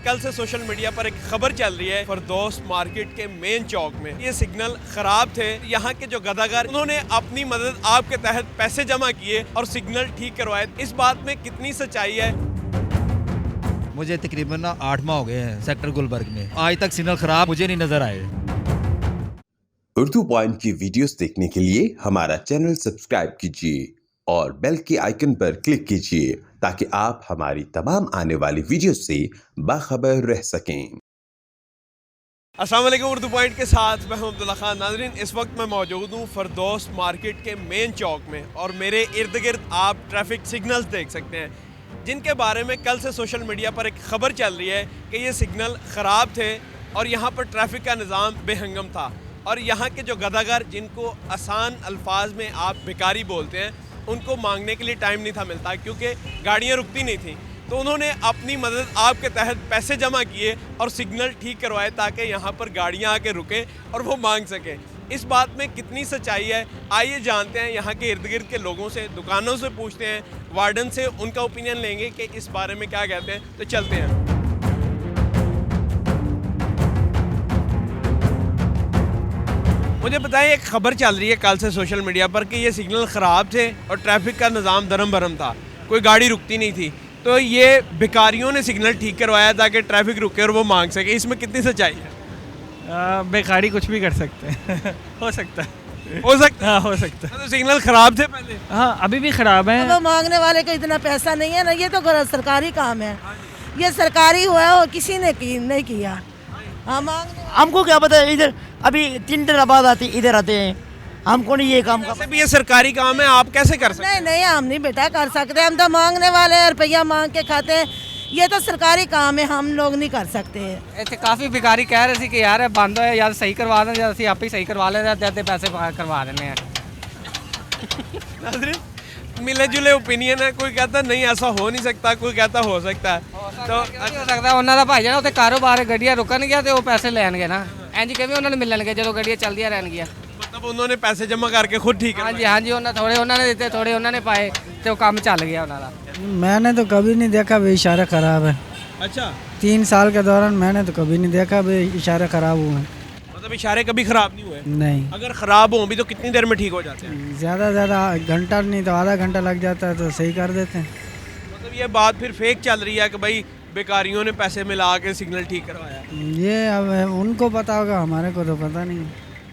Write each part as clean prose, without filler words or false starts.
कल से social media पर एक खबर चल रही है फरदौस मार्केट के मेन चौक में ये सिग्नल खराब थे। यहाँ के जो गदागर उन्होंने अपनी मदद आपके तहत पैसे जमा किए और सिग्नल ठीक करवाए। इस बात में कितनी सच्चाई है? मुझे तकरीबन 8 माह हो गए हैं सेक्टर गुलबर्ग में, आज तक सिग्नल खराब मुझे नहीं नजर आए। उर्दू पॉइंट की वीडियोस देखने के लिए हमारा चैनल सब्सक्राइब कीजिए और बेल के आइकन पर क्लिक कीजिए ताकि आप हमारी तमाम आने वाली वीडियो से बाखबर रह सकें। अस्सलाम वालेकुम, उर्दू पॉइंट के साथ मैं हूं अब्दुल्ला खान। नाज़रीन, इस वक्त मैं मौजूद हूं फरदौस मार्केट के मेन चौक में और मेरे इर्द गिर्द आप ट्रैफिक सिग्नल्स देख सकते हैं जिनके बारे में कल से सोशल मीडिया पर एक खबर चल रही है कि ये सिग्नल ख़राब थे और यहाँ पर ट्रैफिक का निज़ाम बेहंगम था। और यहाँ के जो गदागर, जिनको आसान अल्फाज में आप भिखारी बोलते हैं, उनको मांगने के लिए टाइम नहीं था मिलता क्योंकि गाड़ियाँ रुकती नहीं थी। तो उन्होंने अपनी मदद आपके तहत पैसे जमा किए और सिग्नल ठीक करवाए ताकि यहाँ पर गाड़ियाँ आके रुकें और वो मांग सकें। इस बात में कितनी सच्चाई है, आइए जानते हैं यहाँ के इर्द गिर्द के लोगों से, दुकानों से पूछते हैं, वार्डन से उनका ओपिनियन लेंगे कि इस बारे में क्या कहते हैं। तो चलते हैं। मुझे बताएं, एक खबर चल रही है कल से सोशल मीडिया पर कि ये सिग्नल ख़राब थे और ट्रैफिक का निज़ाम दरम भरम था, कोई गाड़ी रुकती नहीं थी। तो ये भिखारियों ने सिग्नल ठीक करवाया ताकि ट्रैफिक रुके और वो मांग सके। इसमें कितनी सच्चाई है? भिखारी कुछ भी कर सकते हैं हो सकता है, हाँ हो सकता है। तो सिग्नल ख़राब थे पहले? हाँ, अभी भी ख़राब है। तो मांगने वाले को इतना पैसा नहीं है ना, ये तो सरकारी काम है, ये सरकारी हुआ है और किसी ने नहीं किया। हाँ, हमको क्या पता है, इधर अभी 3 दिन बाद आते इधर आते हैं, हमको नहीं ये काम का। भी ये सरकारी काम है, आप कैसे कर सकते हैं? नहीं, हम नहीं बेटा कर सकते, हम तो मांगने वाले हैं, रुपया मांग के खाते हैं। ये तो सरकारी काम है, हम लोग नहीं कर सकते। ਇੱਥੇ ਕਾਫੀ भिखारी कह रहे थे कि यार बंद है, या सही करवा दें या आप ही सही करवा लें, आधे पैसे करवा देने हैं। मिले जुले ओपिनियन है, कोई कहता नहीं ऐसा हो नहीं सकता, कोई कहता हो सकता है। तो हो सकता ਉਹਨਾਂ ਦਾ ਭਾਈ ਜਿਹੜਾ ਉੱਥੇ ਕਾਰੋਬਾਰ ਗੱਡੀਆਂ ਰੁਕਣਗੀਆਂ ਤੇ ਉਹ ਪੈਸੇ ਲੈਣਗੇ ਨਾ, ਇੰਜ ਕਿਵੇਂ ਉਹਨਾਂ ਨੂੰ ਮਿਲਣਗੇ ਜਦੋਂ ਗੱਡੀਆਂ ਚੱਲਦੀਆਂ ਰਹਿਣਗੀਆਂ। मतलब उन्होंने पैसे जमा करके खुद ठीक हाँ जी, हाँ जी, थोड़े उन्होंने दिते, थोड़े उन्होंने पाए तो काम चल गया उन्होंने। मैंने तो कभी नहीं देखा भाई इशारा ख़राब है। अच्छा, 3 साल के दौरान मैंने तो कभी नहीं देखा भाई इशारे ख़राब हुए। मतलब इशारे कभी ख़राब नहीं हुए? नहीं। अगर ख़राब हो भी तो कितनी देर में ठीक हो जाते हैं? ज़्यादा ज़्यादा घंटा नहीं तो आधा घंटा लग जाता है तो सही कर देते हैं। मतलब ये बात फिर फेक चल रही है कि भाई बेकारियों ने पैसे मिला के सिग्नल ठीक करवाया। ये अब उनको पता होगा, हमारे को तो पता नहीं।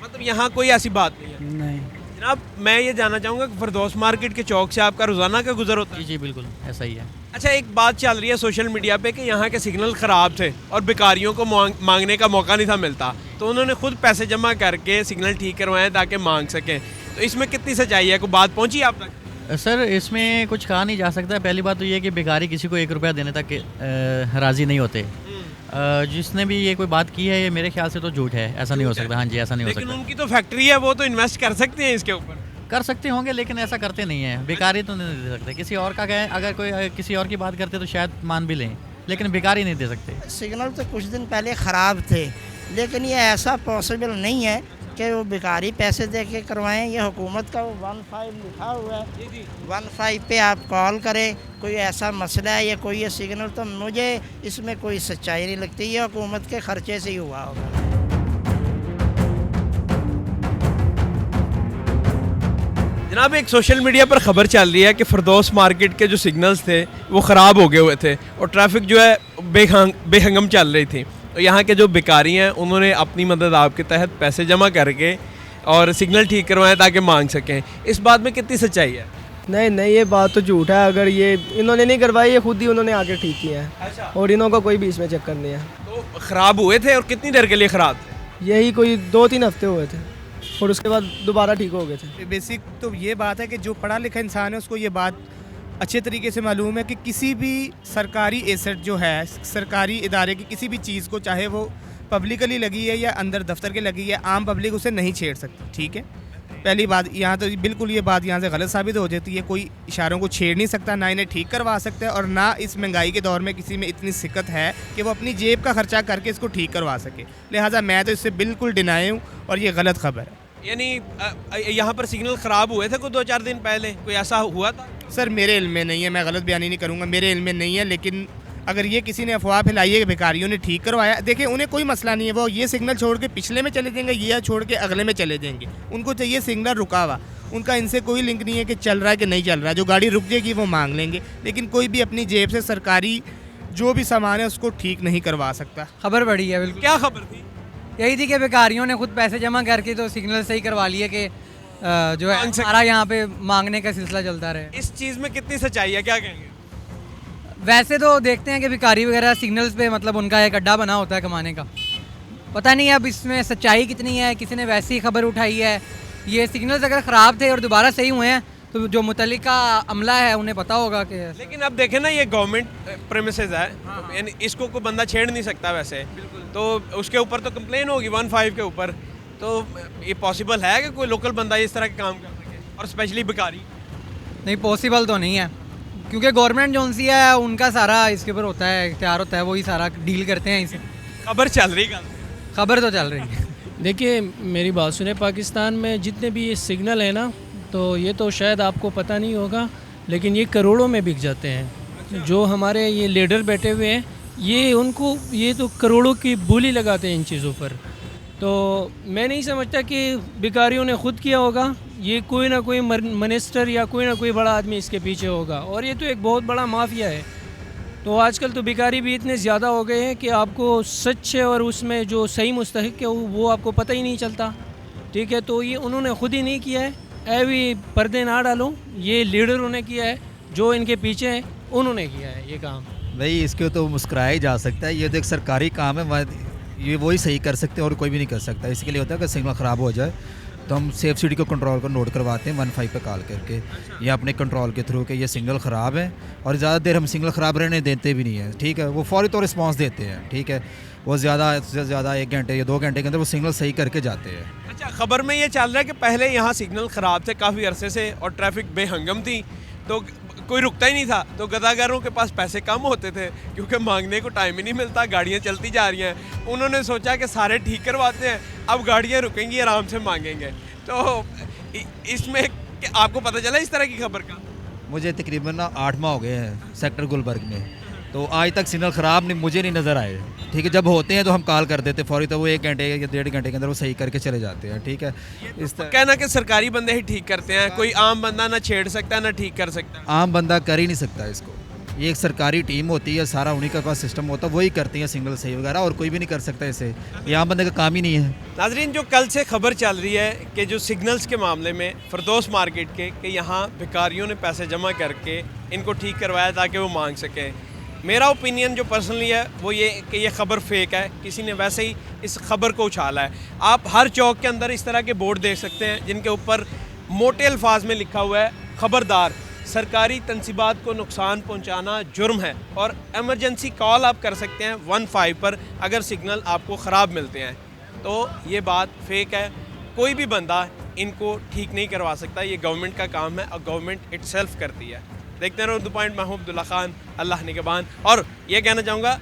मतलब यहाँ कोई ऐसी बात नहीं है? नहीं। जनाब, मैं ये जानना चाहूँगा कि फरदौस मार्केट के चौक से आपका रोज़ाना का गुजर होता है? जी बिल्कुल ऐसा ही है। अच्छा, एक बात चल रही है सोशल मीडिया पे कि यहाँ के सिग्नल ख़राब थे और बेकारियों को मांगने का मौका नहीं था मिलता, तो उन्होंने खुद पैसे जमा करके सिग्नल ठीक करवाए ताकि मांग सकें। तो इसमें कितनी सच्चाई है? कोई बात पहुँची आप तक? सर, इसमें कुछ कहा नहीं जा सकता। पहली बात तो ये कि भिखारी किसी को 1 रुपया देने तक राज़ी नहीं होते। जिसने भी ये कोई बात की है, ये मेरे ख्याल से तो झूठ है, ऐसा नहीं हो सकता। हाँ जी, ऐसा नहीं हो सकता। लेकिन उनकी तो फैक्ट्री है, वो तो इन्वेस्ट कर सकते हैं इसके ऊपर। कर सकते होंगे लेकिन ऐसा करते नहीं है। भिखारी तो नहीं दे सकते। किसी और का कहें, अगर कोई किसी और की बात करते तो शायद मान भी लें, लेकिन भिखारी नहीं दे सकते। सिग्नल तो कुछ दिन पहले ख़राब थे, लेकिन ये ऐसा पॉसिबल नहीं है कि वो भिखारी पैसे दे के करवाएँ। ये हुकूमत का वो 15 लिखा हुआ है, 15 पे आप कॉल करें, कोई ऐसा मसला है या कोई ये सिग्नल, तो मुझे इसमें कोई सच्चाई नहीं लगती। ये हुकूमत के ख़र्चे से ही हुआ होगा। जनाब, एक सोशल मीडिया पर ख़बर चल रही है कि फरदौस मार्केट के जो सिग्नल्स थे वो ख़राब हो गए हुए थे और ट्रैफिक जो है बेहंगम चल रही थी। तो यहाँ के जो भिखारी हैं उन्होंने अपनी मदद आपके तहत पैसे जमा करके और सिग्नल ठीक करवाएं ताकि मांग सकें। इस बात में कितनी सच्चाई है? नहीं, ये बात तो झूठ है। अगर ये इन्होंने नहीं करवाई, ये खुद ही उन्होंने आके ठीक किया है। अच्छा। और इन्हों का कोई भी इसमें चक्कर नहीं है। तो ख़राब हुए थे और कितनी देर के लिए ख़राब थे? यही कोई 2-3 हफ्ते हुए थे और उसके बाद दोबारा ठीक हो गए थे। बेसिक तो ये बात है कि जो पढ़ा लिखा इंसान है उसको ये बात अच्छे तरीके से मालूम है कि किसी भी सरकारी एसेट जो है, सरकारी इदारे की किसी भी चीज़ को, चाहे वो पब्लिकली लगी है या अंदर दफ्तर के लगी है, आम पब्लिक उसे नहीं छेड़ सकती। ठीक है, पहली बात यहाँ तो बिल्कुल ये बात यहाँ से गलत साबित हो जाती है। कोई इशारों को छेड़ नहीं सकता, ना इन्हें ठीक करवा सकता है, और ना इस महंगाई के दौर में किसी में इतनी सिक्कत है कि वो अपनी जेब का खर्चा करके इसको ठीक करवा सके। लिहाजा मैं तो इससे बिल्कुल डिनाई हूँ और ये गलत खबर है। यानी यहाँ पर सिग्नल ख़राब हुए थे कोई 2-4 दिन पहले, कोई ऐसा हुआ था? सर मेरे इल्म में नहीं है, मैं गलत बयानी नहीं करूँगा, मेरे इल्म में नहीं है, लेकिन अगर ये किसी ने अफवाह फैलाई है कि भिखारियों ने ठीक करवाया, देखिए उन्हें कोई मसला नहीं है, वो ये सिग्नल छोड़ के पिछले में चले जाएंगे, ये छोड़ के अगले में चले जाएंगे, उनको चाहिए सिग्नल रुका हुआ। उनका इनसे कोई लिंक नहीं है कि चल रहा है कि नहीं चल रहा है, जो गाड़ी रुक जाएगी वो मांग लेंगे, लेकिन कोई भी अपनी जेब से सरकारी जो भी सामान है उसको ठीक नहीं करवा सकता। खबर बढ़ी है बिल्कुल। क्या खबर थी? यही थी कि भिखारियों ने खुद पैसे जमा करके तो सिग्नल सही करवा लिए कि जो है हमारा यहाँ पे मांगने का सिलसिला चलता रहे। इस चीज़ में कितनी सच्चाई है, क्या कहेंगे? वैसे तो देखते हैं कि भिखारी वगैरह सिग्नल्स पे मतलब उनका एक अड्डा बना होता है कमाने का। पता नहीं अब इसमें सच्चाई कितनी है, किसी ने वैसी खबर उठाई है। ये सिग्नल्स अगर ख़राब थे और दोबारा सही हुए हैं तो जो मुतल्लिका अमला है उन्हें पता होगा कि। लेकिन अब देखें ना, ये गवर्नमेंट प्रेमिसेस है, यानी इसको कोई बंदा छेड़ नहीं सकता वैसे, तो उसके ऊपर तो कंप्लेन होगी 15 के ऊपर। तो ये पॉसिबल है कि कोई लोकल बंदा इस तरह के काम कर सके, और स्पेशली भिखारी? नहीं, पॉसिबल तो नहीं है, क्योंकि गवर्नमेंट जो सी है उनका सारा इसके ऊपर होता है, इख्तियार होता है, वही सारा डील करते हैं इसे। खबर चल रही है, खबर तो चल रही है। देखिए मेरी बात सुने, पाकिस्तान में जितने भी ये सिग्नल है ना, तो ये तो शायद आपको पता नहीं होगा, लेकिन ये करोड़ों में बिक जाते हैं। जो हमारे ये लीडर बैठे हुए हैं, ये तो करोड़ों की बोली लगाते हैं इन चीज़ों पर। तो मैं नहीं समझता कि भिखारियों ने खुद किया होगा, ये कोई ना कोई मिनिस्टर या कोई ना कोई बड़ा आदमी इसके पीछे होगा, और ये तो एक बहुत बड़ा माफिया है। तो आजकल तो भिखारी भी इतने ज़्यादा हो गए हैं कि आपको सच है और उसमें जो सही मुस्तहिक है वो आपको पता ही नहीं चलता। ठीक है, तो ये उन्होंने खुद ही नहीं किया है, ऐवी पर्दे ना डालो, ये लीडरों ने किया है, जो इनके पीछे हैं उन्होंने किया है ये काम। भाई इसके तो मुस्कुराया ही जा सकता है, ये तो एक सरकारी काम है, ये वही सही कर सकते हैं और कोई भी नहीं कर सकता। इसके लिए होता है कि सिग्नल ख़राब हो जाए तो हम सेफ सिटी को कंट्रोल को नोट करवाते हैं 15 पे कॉल करके, या अपने कंट्रोल के थ्रू कि ये सिग्नल ख़राब है, और ज़्यादा देर हम सिग्नल ख़राब रहने देते भी नहीं है। ठीक है, वो फौरी तो रिस्पांस देते हैं। ठीक है, वो ज़्यादा से ज़्यादा 1 घंटे या 2 घंटे के अंदर वो सिग्नल सही करके जाते हैं। अच्छा, खबर में ये चल रहा है कि पहले यहाँ सिग्नल ख़राब थे काफ़ी अरसे से और ट्रैफिक बेहंगम थी, तो कोई रुकता ही नहीं था, तो गदागारों के पास पैसे कम होते थे क्योंकि मांगने को टाइम ही नहीं मिलता, गाड़ियाँ चलती जा रही हैं। उन्होंने सोचा कि सारे ठीक करवाते हैं, अब गाड़ियाँ रुकेंगी, आराम से मांगेंगे। तो इसमें आपको पता चला इस तरह की खबर का? मुझे तकरीबन 8 माह हो गए हैं सेक्टर गुलबर्ग में, तो आज तक सिग्नल ख़राब मुझे नहीं नज़र आए। ठीक है, जब होते हैं तो हम कॉल कर देते फौरी, तो वो 1 घंटे या 1.5 घंटे के अंदर वो सही करके चले जाते हैं। ठीक है, इस तरह कहना कि सरकारी बंदे ही ठीक करते हैं, कोई आम बंदा ना छेड़ सकता ना ठीक कर सकता। आम बंदा कर ही नहीं सकता इसको, ये एक सरकारी टीम होती है, सारा उन्हीं के पास सिस्टम होता है, वही करती है सिग्नल सही वगैरह, और कोई भी नहीं कर सकता इसे, ये आम बंदे का काम ही नहीं है। नाजरीन, जो कल से खबर चल रही है कि जो सिग्नल्स के मामले में फरदौस मार्केट के कि यहाँ भिखारियों ने पैसे जमा करके इनको ठीक करवाया ताकि वो मांग सकें, मेरा ओपिनियन जो पर्सनली है वो ये कि ये खबर फेक है, किसी ने वैसे ही इस खबर को उछाला है। आप हर चौक के अंदर इस तरह के बोर्ड देख सकते हैं जिनके ऊपर मोटे अल्फाज में लिखा हुआ है, खबरदार, सरकारी तनसीबात को नुकसान पहुंचाना जुर्म है, और एमरजेंसी कॉल आप कर सकते हैं 15 पर अगर सिग्नल आपको ख़राब मिलते हैं। तो ये बात फेक है, कोई भी बंदा इनको ठीक नहीं करवा सकता, ये गवर्नमेंट का काम है और गवर्नमेंट इटसेल्फ करती है। देखते रहो उर्दू पॉइंट, मैं हूं अब्दुल्ला खान, अल्लाह निगहबान। और ये कहना चाहूँगा,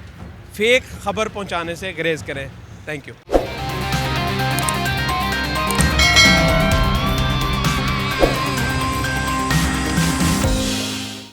फेक खबर पहुँचाने से गुरेज करें। Thank you.